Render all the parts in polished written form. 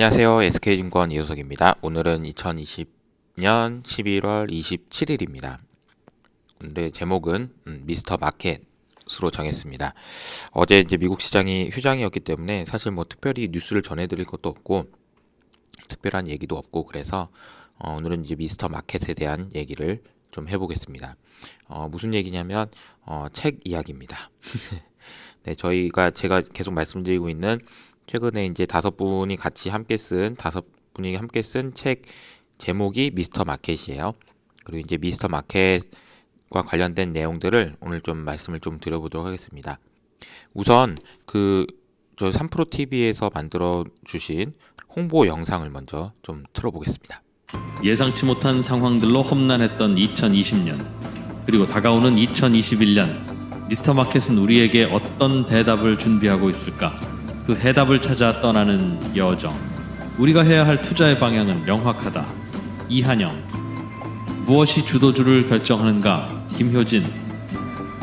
안녕하세요. SK증권 이호석입니다. 오늘은 2020년 11월 27일입니다. 오늘의 제목은 미스터 마켓으로 정했습니다. 어제 이제 미국 시장이 휴장이었기 때문에 사실 뭐 특별히 뉴스를 전해드릴 것도 없고 특별한 얘기도 없고 그래서 오늘은 이제 미스터 마켓에 대한 얘기를 좀 해보겠습니다. 무슨 얘기냐면 책 이야기입니다. 네, 제가 계속 말씀드리고 있는 최근에 이제 다섯 분이 함께 쓴 책 제목이 미스터 마켓이에요. 그리고 이제 미스터 마켓과 관련된 내용들을 오늘 좀 말씀을 좀 드려보도록 하겠습니다. 우선 저 3프로 TV에서 만들어 주신 홍보 영상을 먼저 좀 틀어보겠습니다. 예상치 못한 상황들로 험난했던 2020년, 그리고 다가오는 2021년, 미스터 마켓은 우리에게 어떤 대답을 준비하고 있을까? 그 해답을 찾아 떠나는 여정. 우리가 해야 할 투자의 방향은 명확하다. 이한영. 무엇이 주도주를 결정하는가? 김효진.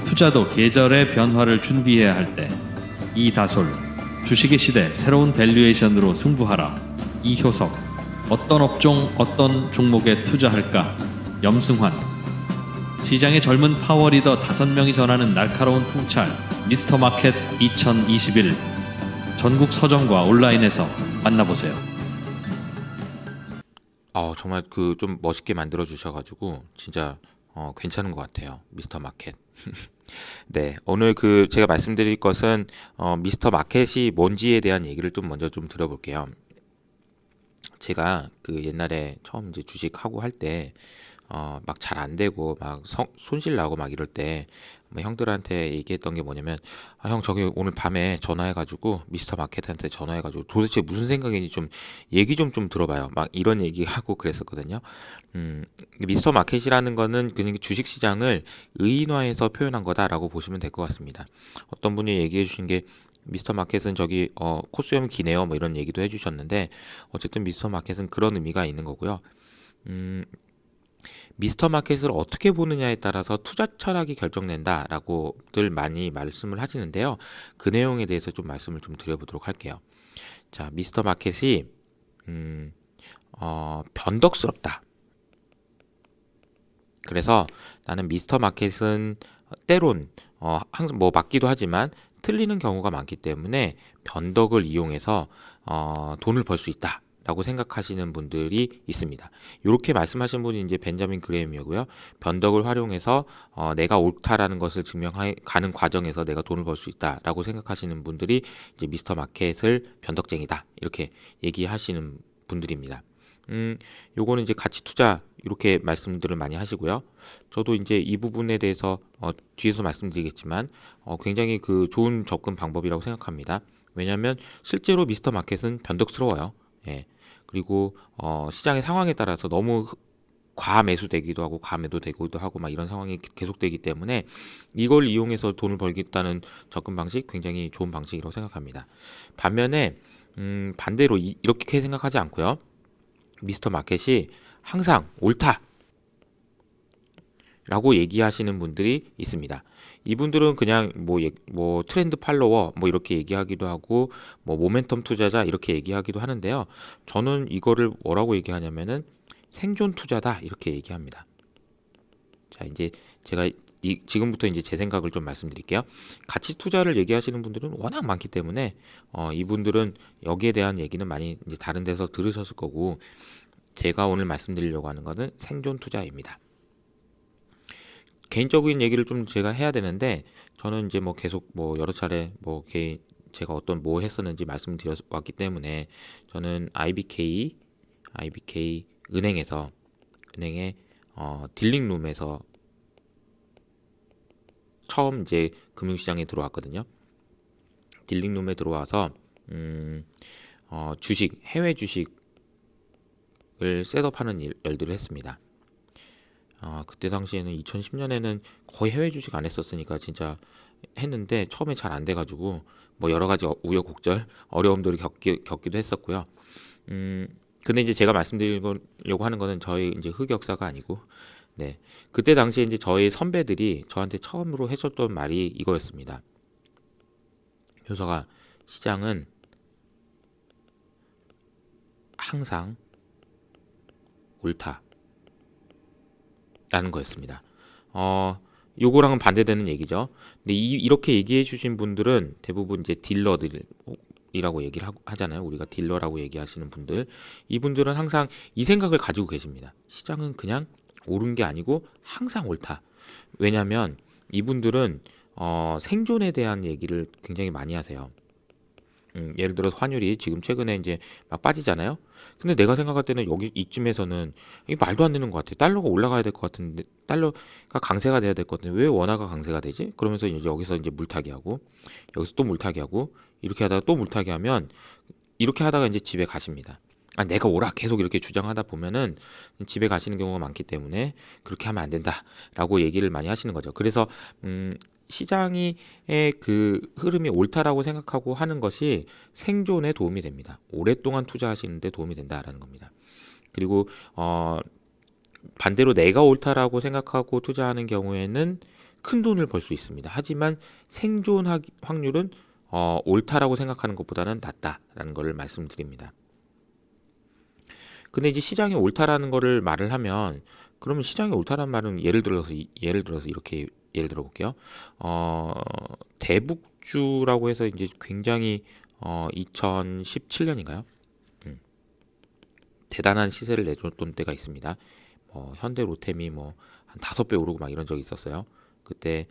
투자도 계절의 변화를 준비해야 할 때. 이다솔. 주식의 시대 새로운 밸류에이션으로 승부하라. 이효석. 어떤 업종, 어떤 종목에 투자할까? 염승환. 시장의 젊은 파워리더 5명이 전하는 날카로운 통찰. 미스터 마켓 2021. 전국 서점과 온라인에서 만나보세요. 정말 좀 멋있게 만들어 주셔가지고 진짜 괜찮은 것 같아요. 미스터 마켓. 네, 오늘 제가 말씀드릴 것은 미스터 마켓이 뭔지에 대한 얘기를 좀 먼저 좀 들어볼게요. 제가 옛날에 처음 이제 주식하고 할 때 막 잘 안 되고 막 손실 나고 막 이럴 때 형들한테 얘기했던 게 뭐냐면 형 저기 오늘 밤에 전화해가지고 미스터 마켓한테 전화해가지고 도대체 무슨 생각이니 좀 얘기 좀 들어봐요. 막 이런 얘기하고 그랬었거든요. 미스터 마켓이라는 거는 그냥 주식 시장을 의인화해서 표현한 거다라고 보시면 될 것 같습니다. 어떤 분이 얘기해 주신 게 미스터 마켓은 저기 코수염이 기네요 뭐 이런 얘기도 해주셨는데 어쨌든 미스터 마켓은 그런 의미가 있는 거고요. 미스터 마켓을 어떻게 보느냐에 따라서 투자 철학이 결정된다라고들 많이 말씀을 하시는데요. 그 내용에 대해서 좀 말씀을 좀 드려보도록 할게요. 자, 미스터 마켓이 변덕스럽다. 그래서 나는 미스터 마켓은 때론 항상 뭐 맞기도 하지만 틀리는 경우가 많기 때문에 변덕을 이용해서 돈을 벌 수 있다. 라고 생각하시는 분들이 있습니다. 이렇게 말씀하신 분이 이제 벤자민 그레임이고요. 변덕을 활용해서 내가 옳다라는 것을 증명하는 과정에서 내가 돈을 벌 수 있다라고 생각하시는 분들이 이제 미스터 마켓을 변덕쟁이다 이렇게 얘기하시는 분들입니다. 요거는 이제 가치 투자 이렇게 말씀들을 많이 하시고요. 저도 이제 이 부분에 대해서 뒤에서 말씀드리겠지만 굉장히 좋은 접근 방법이라고 생각합니다. 왜냐하면 실제로 미스터 마켓은 변덕스러워요. 예. 그리고 시장의 상황에 따라서 너무 과매수되기도 하고 과매도되기도 하고 막 이런 상황이 계속되기 때문에 이걸 이용해서 돈을 벌겠다는 접근 방식 굉장히 좋은 방식이라고 생각합니다. 반면에 반대로 이렇게 생각하지 않고요. 미스터 마켓이 항상 옳다 라고 얘기하시는 분들이 있습니다. 이분들은 그냥 뭐 트렌드 팔로워 뭐 이렇게 얘기하기도 하고 뭐 모멘텀 투자자 이렇게 얘기하기도 하는데요. 저는 이거를 뭐라고 얘기하냐면은 생존 투자다 이렇게 얘기합니다. 자, 이제 제가 지금부터 이제 제 생각을 좀 말씀드릴게요. 가치 투자를 얘기하시는 분들은 워낙 많기 때문에 이분들은 여기에 대한 얘기는 많이 이제 다른 데서 들으셨을 거고 제가 오늘 말씀드리려고 하는 거는 생존 투자입니다. 개인적인 얘기를 좀 제가 해야 되는데 저는 이제 뭐 계속 뭐 여러 차례 제가 어떤 뭐 했었는지 말씀드렸기 때문에 저는 IBK 은행의 딜링룸에서 처음 이제 금융시장에 들어왔거든요. 딜링룸에 들어와서 해외 주식을 셋업하는 일들을 했습니다. 그때 당시에는 2010년에는 거의 해외 주식 안 했었으니까 진짜 했는데 처음에 잘 안 돼가지고 뭐 여러 가지 우여곡절 어려움들을 겪기도 했었고요. 근데 이제 제가 말씀드리려고 하는 거는 저희 이제 흑역사가 아니고, 네, 그때 당시에 이제 저희 선배들이 저한테 처음으로 해줬던 말이 이거였습니다. 효서가 시장은 항상 옳다라는 거였습니다. 요거랑은 반대되는 얘기죠. 근데 이렇게 얘기해 주신 분들은 대부분 이제 딜러들이라고 얘기를 하잖아요. 우리가 딜러라고 얘기하시는 분들, 이분들은 항상 이 생각을 가지고 계십니다. 시장은 그냥 옳은 게 아니고 항상 옳다. 왜냐하면 이분들은 생존에 대한 얘기를 굉장히 많이 하세요. 예를 들어서 환율이 지금 최근에 이제 막 빠지잖아요. 근데 내가 생각할 때는 여기 이쯤에서는 이게 말도 안 되는 것 같아. 달러가 올라가야 될 것 같은데, 달러가 강세가 돼야 될 것 같은데 왜 원화가 강세가 되지? 그러면서 이제 여기서 이제 물타기 하고, 여기서 또 물타기 하고, 이렇게 하다가 또 물타기 하면, 이렇게 하다가 이제 집에 가십니다. 내가 옳아 계속 이렇게 주장하다 보면은 집에 가시는 경우가 많기 때문에 그렇게 하면 안 된다라고 얘기를 많이 하시는 거죠. 그래서 시장의 그 흐름이 옳다라고 생각하고 하는 것이 생존에 도움이 됩니다. 오랫동안 투자하시는데 도움이 된다라는 겁니다. 그리고 반대로 내가 옳다라고 생각하고 투자하는 경우에는 큰 돈을 벌 수 있습니다. 하지만 생존 확률은 옳다라고 생각하는 것보다는 낮다라는 것을 말씀드립니다. 근데 이제 시장이 옳다라는 거를 말을 하면, 그러면 시장이 옳다라는 말은 예를 들어서 이렇게 예를 들어 볼게요. 대북주라고 해서 이제 굉장히 2017년인가요? 대단한 시세를 내줬던 때가 있습니다. 현대 로템이 뭐 한 5배 오르고 막 이런 적이 있었어요. 그때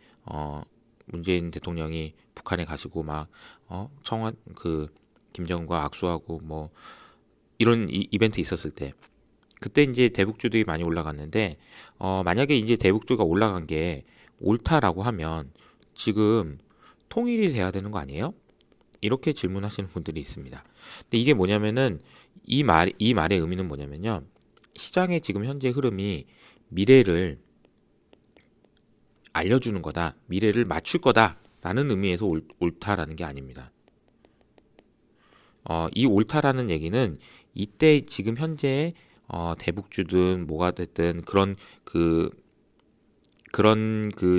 문재인 대통령이 북한에 가시고 막 청와대 그 김정은과 악수하고 뭐 이런 이벤트 있었을 때, 그때 이제 대북주들이 많이 올라갔는데, 만약에 이제 대북주가 올라간 게 옳다라고 하면 지금 통일이 돼야 되는 거 아니에요? 이렇게 질문하시는 분들이 있습니다. 근데 이게 뭐냐면은 이 말의 의미는 뭐냐면요. 시장의 지금 현재 흐름이 미래를 알려주는 거다, 미래를 맞출 거다라는 의미에서 옳다라는 게 아닙니다. 이 옳다라는 얘기는 이때 지금 현재 대북주든 뭐가 됐든 그런 그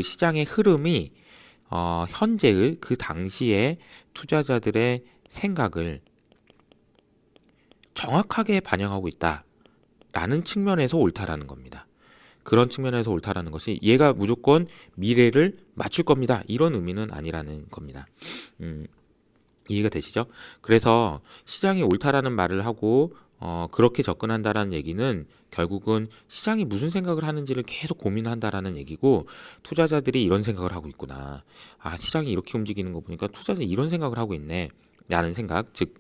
시장의 흐름이 현재의 그 당시에 투자자들의 생각을 정확하게 반영하고 있다라는 측면에서 옳다라는 겁니다. 그런 측면에서 옳다라는 것이 얘가 무조건 미래를 맞출 겁니다, 이런 의미는 아니라는 겁니다. 이해가 되시죠? 그래서 시장이 옳다라는 말을 하고 그렇게 접근한다라는 얘기는 결국은 시장이 무슨 생각을 하는지를 계속 고민한다라는 얘기고, 투자자들이 이런 생각을 하고 있구나, 시장이 이렇게 움직이는 거 보니까 투자자들이 이런 생각을 하고 있네 라는 생각, 즉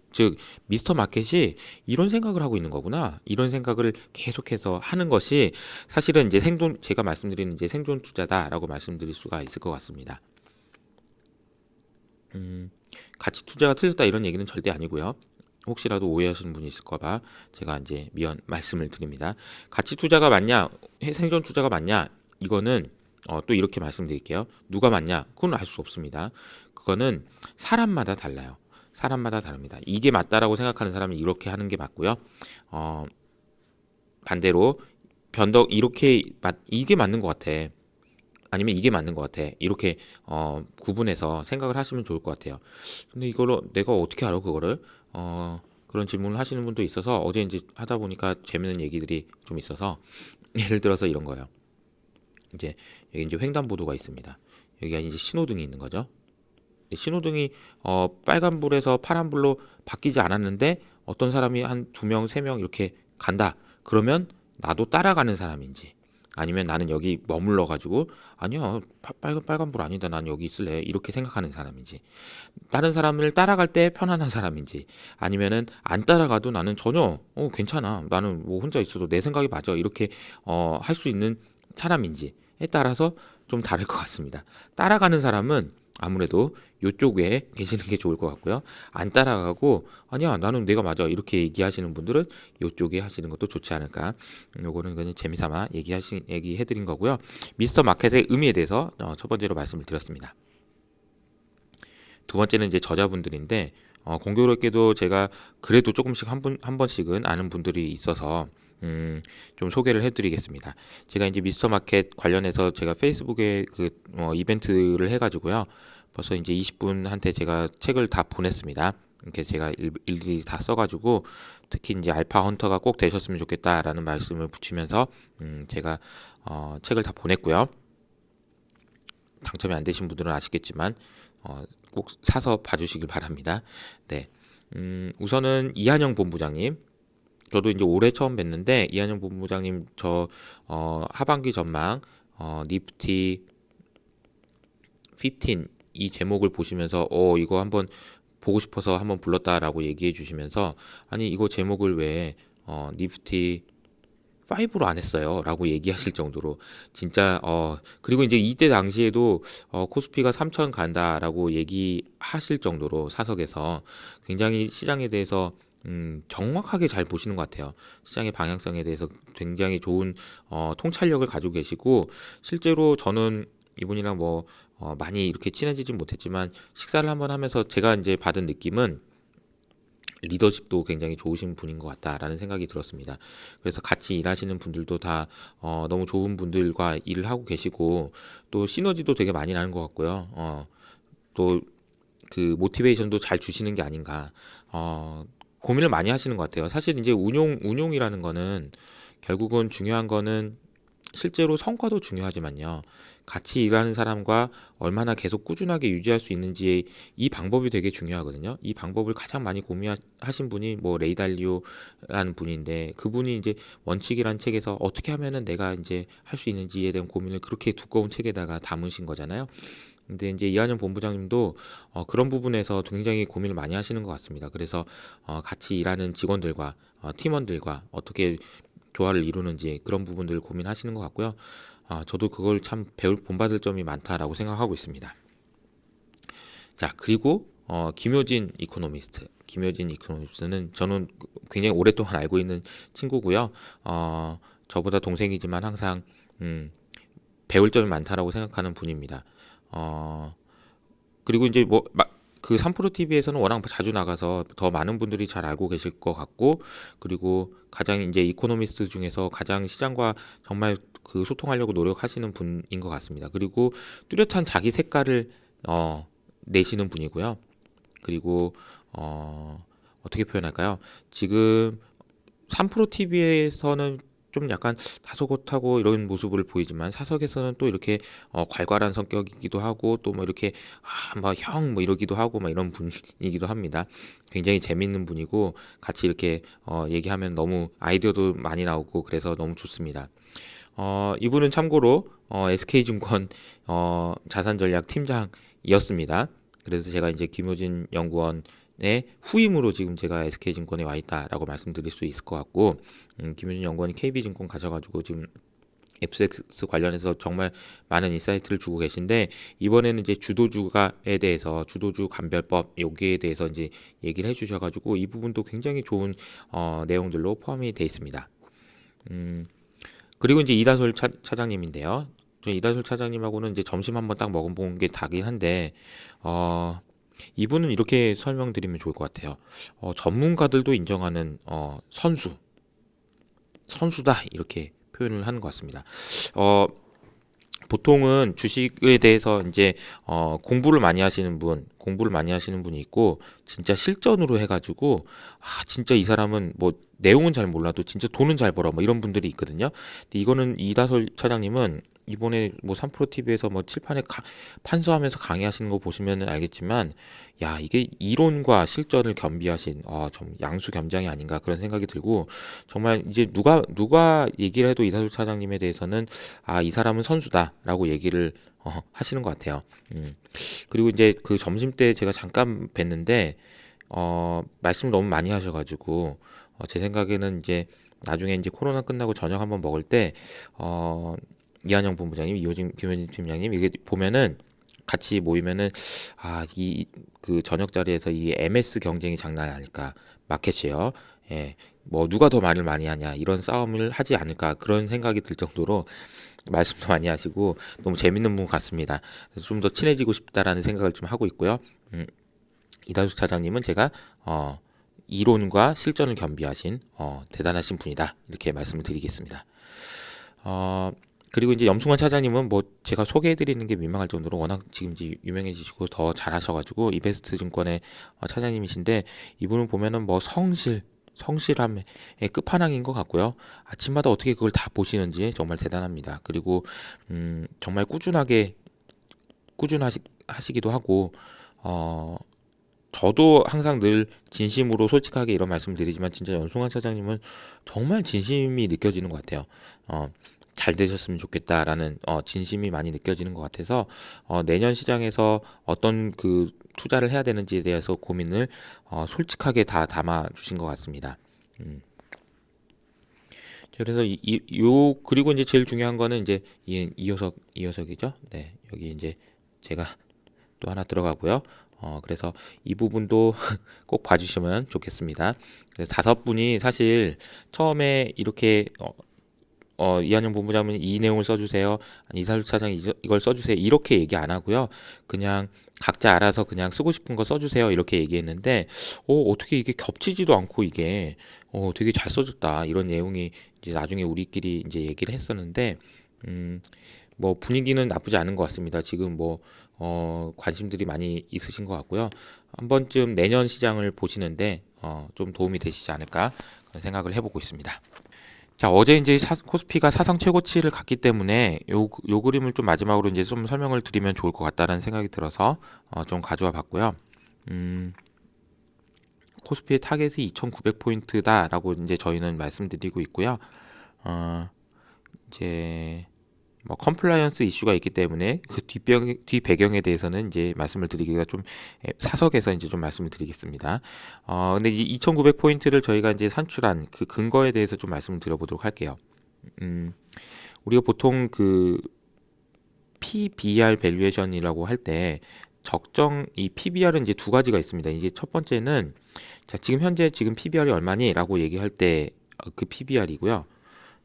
미스터 마켓이 이런 생각을 하고 있는 거구나, 이런 생각을 계속해서 하는 것이 사실은 이제 제가 말씀드리는 이제 생존 투자다라고 말씀드릴 수가 있을 것 같습니다. 가치 투자가 틀렸다 이런 얘기는 절대 아니고요. 혹시라도 오해하시는 분이 있을까봐 제가 이제 미연 말씀을 드립니다. 가치 투자가 맞냐, 생존 투자가 맞냐, 이거는 또 이렇게 말씀드릴게요. 누가 맞냐? 그건 알 수 없습니다. 그거는 사람마다 달라요. 사람마다 다릅니다. 이게 맞다라고 생각하는 사람은 이렇게 하는 게 맞고요. 반대로 이게 맞는 것 같아, 아니면 이게 맞는 것 같아, 이렇게 구분해서 생각을 하시면 좋을 것 같아요. 근데 이거를 내가 어떻게 알아 그거를? 그런 질문을 하시는 분도 있어서 어제 이제 하다 보니까 재밌는 얘기들이 좀 있어서 예를 들어서 이런 거예요. 이제 여기 이제 횡단보도가 있습니다. 여기가 이제 신호등이 있는 거죠. 신호등이 빨간불에서 파란불로 바뀌지 않았는데 어떤 사람이 한 2명, 3명 이렇게 간다. 그러면 나도 따라가는 사람인지, 아니면 나는 여기 머물러 가지고 아니야 빨간불 아니다, 난 여기 있을래, 이렇게 생각하는 사람인지, 다른 사람을 따라갈 때 편안한 사람인지, 아니면은 안 따라가도 나는 전혀 괜찮아, 나는 뭐 혼자 있어도 내 생각이 맞아, 이렇게 할 수 있는 사람인지에 따라서 좀 다를 것 같습니다. 따라가는 사람은 아무래도 이쪽에 계시는 게 좋을 것 같고요. 안 따라가고 아니야 나는 내가 맞아 이렇게 얘기하시는 분들은 이쪽에 하시는 것도 좋지 않을까. 요거는 그냥 재미삼아 얘기해드린 거고요. 미스터 마켓의 의미에 대해서 첫 번째로 말씀을 드렸습니다. 두 번째는 이제 저자분들인데 공교롭게도 제가 그래도 조금씩 한 번씩은 아는 분들이 있어서 좀 소개를 해드리겠습니다. 제가 이제 미스터 마켓 관련해서 제가 페이스북에 이벤트를 해가지고요. 벌써 이제 20분한테 제가 책을 다 보냈습니다. 이렇게 제가 일일이 다 써가지고 특히 이제 알파 헌터가 꼭 되셨으면 좋겠다라는 말씀을 붙이면서 제가 책을 다 보냈고요. 당첨이 안 되신 분들은 아시겠지만 꼭 사서 봐주시길 바랍니다. 네, 우선은 이한영 본부장님. 저도 이제 올해 처음 뵀는데 이한영 본부장님 저 하반기 전망 니프티 15 이 제목을 보시면서 이거 한번 보고 싶어서 한번 불렀다라고 얘기해 주시면서 아니 이거 제목을 왜 니프티 5로 안 했어요 라고 얘기하실 정도로 진짜 그리고 이제 이때 당시에도 코스피가 3천 간다라고 얘기하실 정도로 사석에서 굉장히 시장에 대해서 정확하게 잘 보시는 것 같아요. 시장의 방향성에 대해서 굉장히 좋은 통찰력을 가지고 계시고 실제로 저는 이분이랑 뭐 많이 이렇게 친해지진 못했지만 식사를 한번 하면서 제가 이제 받은 느낌은 리더십도 굉장히 좋으신 분인 것 같다라는 생각이 들었습니다. 그래서 같이 일하시는 분들도 다 너무 좋은 분들과 일을 하고 계시고 또 시너지도 되게 많이 나는 것 같고요. 또 그 모티베이션도 잘 주시는 게 아닌가. 고민을 많이 하시는 것 같아요. 사실 이제 운용이라는 거는 결국은 중요한 거는 실제로 성과도 중요하지만요. 같이 일하는 사람과 얼마나 계속 꾸준하게 유지할 수 있는지 이 방법이 되게 중요하거든요. 이 방법을 가장 많이 고민하신 분이 뭐 레이달리오라는 분인데 그분이 이제 원칙이란 책에서 어떻게 하면은 내가 이제 할 수 있는지에 대한 고민을 그렇게 두꺼운 책에다가 담으신 거잖아요. 근데 이제 이한영 본부장님도 그런 부분에서 굉장히 고민을 많이 하시는 것 같습니다. 그래서 같이 일하는 직원들과 팀원들과 어떻게 조화를 이루는지 그런 부분들을 고민하시는 것 같고요. 저도 그걸 참 본받을 점이 많다라고 생각하고 있습니다. 자, 그리고 김효진 이코노미스트. 김효진 이코노미스트는 저는 굉장히 오랫동안 알고 있는 친구고요. 저보다 동생이지만 항상 배울 점이 많다라고 생각하는 분입니다. 그리고 이제 뭐 그 3프로 TV에서는 워낙 자주 나가서 더 많은 분들이 잘 알고 계실 것 같고 그리고 가장 이제 이코노미스트 중에서 가장 시장과 정말 그 소통하려고 노력하시는 분인 것 같습니다. 그리고 뚜렷한 자기 색깔을 내시는 분이고요. 그리고 어떻게 표현할까요? 지금 3프로 TV에서는 좀 약간 다소곳하고 이런 모습을 보이지만 사석에서는 또 이렇게 괄괄한 성격이기도 하고 또 뭐 이렇게 뭐 형 뭐 이러기도 하고 막 이런 분이기도 합니다. 굉장히 재밌는 분이고 같이 이렇게 얘기하면 너무 아이디어도 많이 나오고 그래서 너무 좋습니다. 이분은 참고로 SK증권 자산전략 팀장이었습니다. 그래서 제가 이제 김효진 연구원의 후임으로 지금 제가 SK증권에 와 있다라고 말씀드릴 수 있을 것 같고 김효진 연구원이 KB증권 가셔가지고 지금 FX 관련해서 정말 많은 인사이트를 주고 계신데 이번에는 이제 주도주가에 대해서 주도주 감별법 여기에 대해서 이제 얘기를 해주셔가지고 이 부분도 굉장히 좋은 내용들로 포함이 돼 있습니다. 그리고 이제 이다솔 차장님인데요. 저 이다솔 차장님하고는 이제 점심 한번 딱 먹어본 게 다긴 한데 이분은 이렇게 설명드리면 좋을 것 같아요. 전문가들도 인정하는 선수다 이렇게 표현을 하는 것 같습니다. 보통은 주식에 대해서 이제 공부를 많이 하시는 분이 있고 진짜 실전으로 해가지고 진짜 이 사람은 뭐 내용은 잘 몰라도 진짜 돈은 잘 벌어 뭐 이런 분들이 있거든요. 근데 이거는 이다솔 차장님은 이번에 뭐 3프로 TV에서 뭐 칠판에 판서하면서 강의하시는 거 보시면 알겠지만 야 이게 이론과 실전을 겸비하신 좀 양수겸장이 아닌가 그런 생각이 들고 정말 이제 누가 얘기를 해도 이다솔 차장님에 대해서는 이 사람은 선수다라고 얘기를 하시는 것 같아요. 그리고 이제 그 점심 때 제가 잠깐 뵀는데 말씀 너무 많이 하셔가지고 제 생각에는 이제 나중에 이제 코로나 끝나고 저녁 한번 먹을 때 이한영 본부장님, 김효진 팀장님 이게 보면은 같이 모이면은 이 그 저녁 자리에서 이 MS 경쟁이 장난이 아닐까 마켓이요. 예, 뭐 누가 더 말을 많이 하냐 이런 싸움을 하지 않을까 그런 생각이 들 정도로 말씀도 많이 하시고 너무 재밌는 분 같습니다. 좀 더 친해지고 싶다라는 생각을 좀 하고 있고요. 이다숙 차장님은 제가 이론과 실전을 겸비하신 대단하신 분이다 이렇게 말씀을 드리겠습니다. 그리고 이제 염승환 차장님은 뭐 제가 소개해드리는 게 민망할 정도로 워낙 지금 이제 유명해지시고 더 잘하셔가지고 이베스트 증권의 차장님이신데, 이분은 보면은 뭐 성실함의 끝판왕인 것 같고요. 아침마다 어떻게 그걸 다 보시는지 정말 대단합니다. 그리고 정말 꾸준하시기도 하고, 어 저도 항상 늘 진심으로 솔직하게 이런 말씀을 드리지만 진짜 연송환 차장님은 정말 진심이 느껴지는 것 같아요. 잘 되셨으면 좋겠다라는 진심이 많이 느껴지는 것 같아서 내년 시장에서 어떤 그 투자를 해야 되는지에 대해서 고민을 솔직하게 다 담아 주신 것 같습니다. 음. 그래서 그리고 이제 제일 중요한 거는 이제 이효석이죠. 네, 여기 이제 제가 또 하나 들어가고요. 그래서 이 부분도 꼭 봐주시면 좋겠습니다. 그래서 5분이 사실 처음에 이렇게 이한영 본부장은 이 내용을 써주세요, 이살루 차장 이걸 써주세요 이렇게 얘기 안 하고요. 그냥 각자 알아서 그냥 쓰고 싶은 거 써주세요 이렇게 얘기했는데, 어떻게 이게 겹치지도 않고 이게 되게 잘 써졌다 이런 내용이 이제 나중에 우리끼리 이제 얘기를 했었는데, 뭐 분위기는 나쁘지 않은 것 같습니다. 지금 뭐 관심들이 많이 있으신 것 같고요. 한 번쯤 내년 시장을 보시는데 좀 도움이 되시지 않을까 그런 생각을 해보고 있습니다. 자, 어제 이제 코스피가 사상 최고치를 갔기 때문에 요 그림을 좀 마지막으로 이제 좀 설명을 드리면 좋을 것 같다는 생각이 들어서 좀 가져와 봤고요. 코스피의 타겟이 2,900포인트다라고 이제 저희는 말씀드리고 있고요. 이제 뭐 컴플라이언스 이슈가 있기 때문에 그 뒷배경에 대해서는 이제 말씀을 드리기가 좀 사석에서 이제 좀 말씀을 드리겠습니다. 근데 이 2,900포인트를 저희가 이제 산출한 그 근거에 대해서 좀 말씀을 드려보도록 할게요. 우리가 보통 그 PBR 밸류에이션이라고 할 때 이 PBR은 이제 두 가지가 있습니다. 이제 첫 번째는 자, 지금 현재 PBR이 얼마니라고 얘기할 때 그 PBR이고요.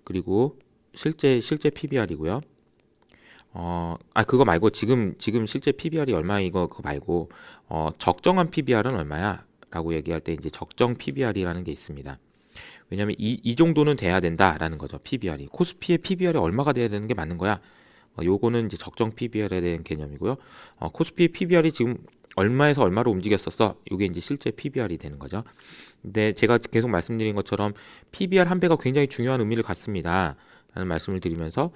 그리고 실제 PBR이고요. 그거 말고 지금 실제 PBR이 얼마 그거 말고 적정한 PBR은 얼마야라고 얘기할 때 이제 적정 PBR이라는 게 있습니다. 왜냐하면 이 정도는 돼야 된다라는 거죠. PBR이 코스피의 PBR이 얼마가 돼야 되는 게 맞는 거야. 요거는 이제 적정 PBR에 대한 개념이고요. 코스피의 PBR이 지금 얼마에서 얼마로 움직였었어. 이게 이제 실제 PBR이 되는 거죠. 근데 제가 계속 말씀드린 것처럼 PBR 한 배가 굉장히 중요한 의미를 갖습니다. 라는 말씀을 드리면서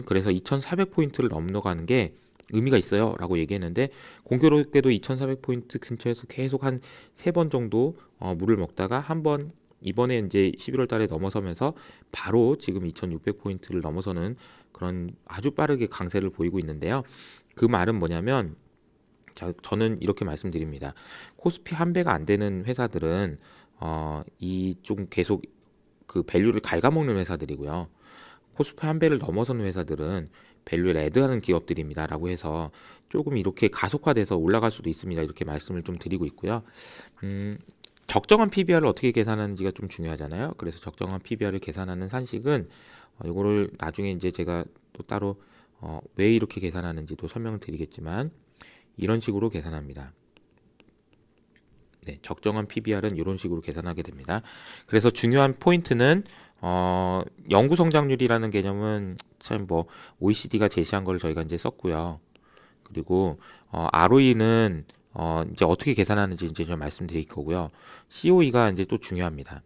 그래서 2,400포인트를 넘어가는 게 의미가 있어요 라고 얘기했는데, 공교롭게도 2,400포인트 근처에서 계속 한 3번 정도 물을 먹다가 한번 이번에 이제 11월 달에 넘어서면서 바로 지금 2,600포인트를 넘어서는 그런 아주 빠르게 강세를 보이고 있는데요. 그 말은 뭐냐면, 저는 이렇게 말씀드립니다. 코스피 한 배가 안 되는 회사들은 이 좀 계속 그 밸류를 갉아먹는 회사들이고요. 코스피 한 배를 넘어서는 회사들은 밸류를 애드하는 기업들입니다 라고 해서 조금 이렇게 가속화돼서 올라갈 수도 있습니다 이렇게 말씀을 좀 드리고 있고요. 적정한 PBR을 어떻게 계산하는지가 좀 중요하잖아요. 그래서 적정한 PBR을 계산하는 산식은 이거를 나중에 이제 제가 또 따로 왜 이렇게 계산하는지도 설명을 드리겠지만, 이런 식으로 계산합니다. 네, 적정한 PBR은 이런 식으로 계산하게 됩니다. 그래서 중요한 포인트는 연구 성장률이라는 개념은 참 뭐 OECD가 제시한 걸 저희가 이제 썼고요. 그리고 ROE는 이제 어떻게 계산하는지 이제 좀 말씀드릴 거고요. COE가 이제 또 중요합니다.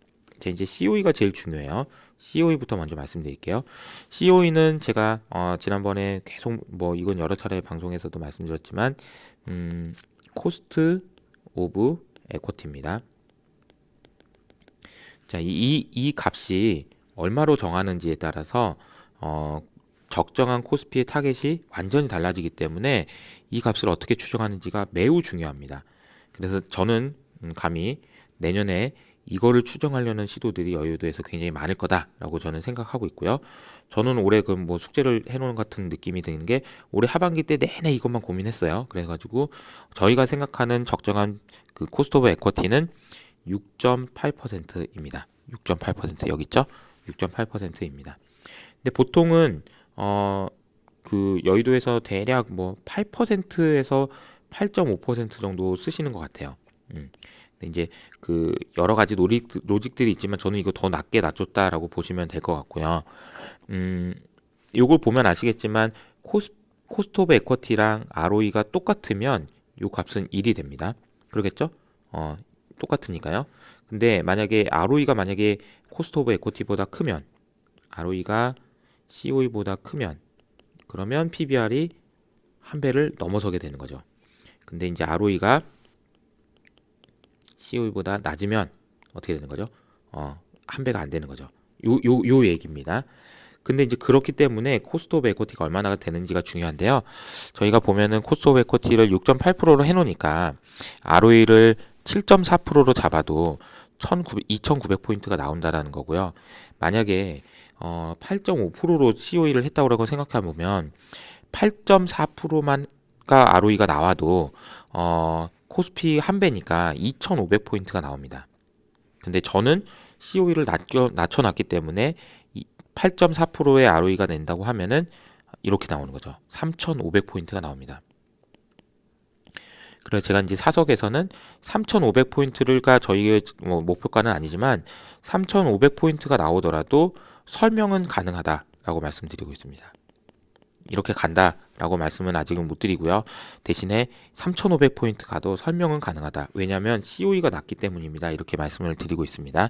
이제 COE가 제일 중요해요. COE부터 먼저 말씀드릴게요. COE는 제가 지난번에 계속 뭐 이건 여러 차례 방송에서도 말씀드렸지만 코스트 오브 에쿼티입니다. 자, 이 값이 얼마로 정하는지에 따라서 적정한 코스피의 타겟이 완전히 달라지기 때문에 이 값을 어떻게 추정하는지가 매우 중요합니다. 그래서 저는 감히 내년에 이거를 추정하려는 시도들이 여의도에서 굉장히 많을 거다라고 저는 생각하고 있고요. 저는 올해 그 뭐 숙제를 해놓은 같은 느낌이 드는 게, 올해 하반기 때 내내 이것만 고민했어요. 그래가지고 저희가 생각하는 적정한 그 코스트 오브 에쿼티는 6.8%입니다. 6.8% 여기 있죠? 6.8%입니다. 근데 보통은 그 여의도에서 대략 뭐 8%에서 8.5% 정도 쓰시는 것 같아요. 근데 이제 그 여러 가지 로직들이 있지만 저는 이거 더 낮게 낮췄다라고 보시면 될 것 같고요. 요걸 보면 아시겠지만 코스트 오브 에쿼티랑 ROE가 똑같으면 요 값은 1이 됩니다. 그러겠죠? 똑같으니까요. 근데 만약에 ROE가 만약에 코스트 오브 에쿼티보다 크면, ROE가 COE보다 크면, 그러면 PBR이 한 배를 넘어서게 되는 거죠. 근데 이제 ROE가 COE보다 낮으면 어떻게 되는 거죠? 한 배가 안 되는 거죠. 요 얘기입니다. 근데 이제 그렇기 때문에 코스트 오브 에쿼티가 얼마나 되는지가 중요한데요. 저희가 보면은 코스트 오브 에쿼티를 6.8%로 해놓으니까 ROE를 7.4%로 잡아도 2,900포인트가 나온다라는 거고요. 만약에 8.5%로 COE를 했다고 생각해 보면 8.4%만가 ROE가 나와도 코스피 한 배니까 2,500포인트가 나옵니다. 근데 저는 COE를 낮춰놨기 때문에 8.4%의 ROE가 낸다고 하면은 이렇게 나오는 거죠. 3,500포인트가 나옵니다. 그래서 제가 이제 사석에서는 3,500포인트가 저희의 목표가는 아니지만 3,500포인트가 나오더라도 설명은 가능하다라고 말씀드리고 있습니다. 이렇게 간다라고 말씀은 아직은 못 드리고요. 대신에 3,500포인트 가도 설명은 가능하다. 왜냐하면 COE가 낮기 때문입니다. 이렇게 말씀을 드리고 있습니다.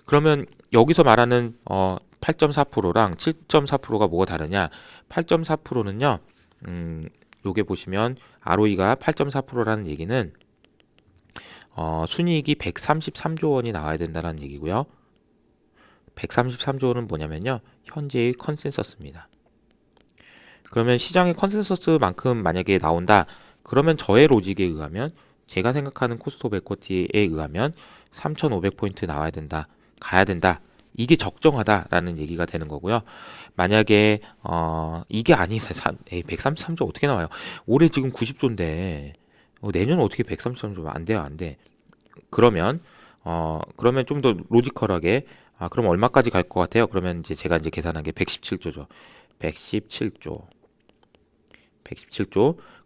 그러면 여기서 말하는 8.4%랑 7.4%가 뭐가 다르냐? 8.4%는요. 요게 보시면 ROE가 8.4%라는 얘기는 순이익이 133조 원이 나와야 된다는 얘기고요. 133조 원은 뭐냐면요. 현재의 컨센서스입니다. 그러면 시장의 컨센서스만큼 만약에 나온다. 그러면 저의 로직에 의하면 제가 생각하는 코스트 오브 에쿼티에 의하면 3,500포인트 나와야 된다. 가야 된다. 이게 적정하다라는 얘기가 되는 거고요. 만약에 이게 아니서 133조 어떻게 나와요? 올해 지금 90조인데 내년 어떻게 133조 안 돼요, 안 돼. 그러면 좀 더 로지컬하게 그럼 얼마까지 갈 것 같아요? 그러면 이제 제가 이제 계산한 게 117조죠. 117조.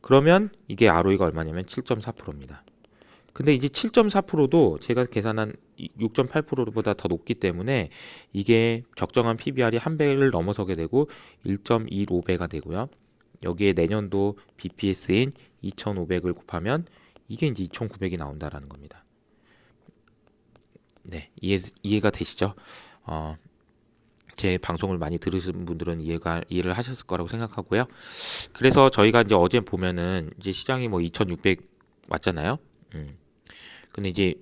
그러면 이게 ROE가 얼마냐면 7.4%입니다. 근데 이제 7.4%도 제가 계산한 6.8%보다 더 높기 때문에 이게 적정한 PBR이 한 배를 넘어서게 되고 1.15배가 되고요. 여기에 내년도 BPS인 2,500을 곱하면 이게 이제 2,900이 나온다라는 겁니다. 네, 이해가 되시죠? 제 방송을 많이 들으신 분들은 이해를 하셨을 거라고 생각하고요. 그래서 저희가 이제 어제 보면은 이제 시장이 뭐 2,600 왔잖아요. 근데 이제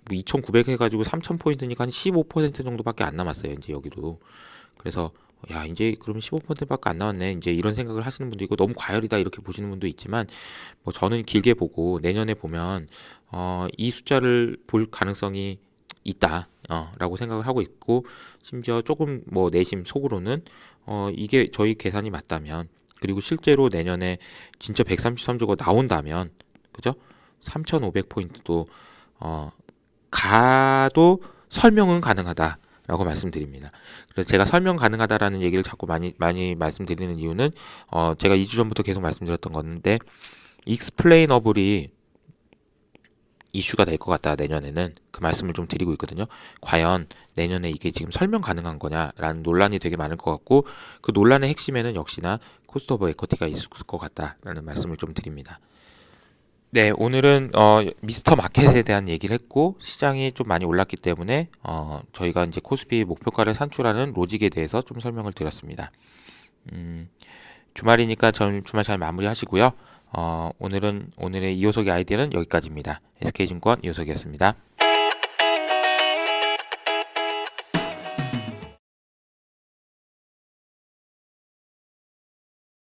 뭐 2,900 해가지고 3,000포인트니까 한 15% 정도밖에 안 남았어요. 이제 여기도. 그래서 야 이제 그럼 15%밖에 안 남았네. 이제 이런 생각을 하시는 분도 있고 너무 과열이다 이렇게 보시는 분도 있지만 뭐 저는 길게 보고 내년에 보면 이 숫자를 볼 가능성이 있다. 라고 생각을 하고 있고 심지어 조금 뭐 내심 속으로는 이게 저희 계산이 맞다면 그리고 실제로 내년에 진짜 133조가 나온다면 그죠? 3,500포인트도 가도 설명은 가능하다라고 말씀드립니다. 그래서 제가 설명 가능하다라는 얘기를 자꾸 많이 말씀드리는 이유는 제가 2주 전부터 계속 말씀드렸던 건데 익스플레이너블이 이슈가 될 것 같다 내년에는 그 말씀을 좀 드리고 있거든요. 과연 내년에 이게 지금 설명 가능한 거냐라는 논란이 되게 많을 것 같고 그 논란의 핵심에는 역시나 코스트 오브 에쿼티가 있을 것 같다라는 말씀을 좀 드립니다. 네, 오늘은 미스터 마켓에 대한 얘기를 했고 시장이 좀 많이 올랐기 때문에 저희가 이제 코스피 목표가를 산출하는 로직에 대해서 좀 설명을 드렸습니다. 주말이니까 주말 잘 마무리하시고요. 오늘의 이호석의 아이디어는 여기까지입니다. SK증권 이호석이었습니다.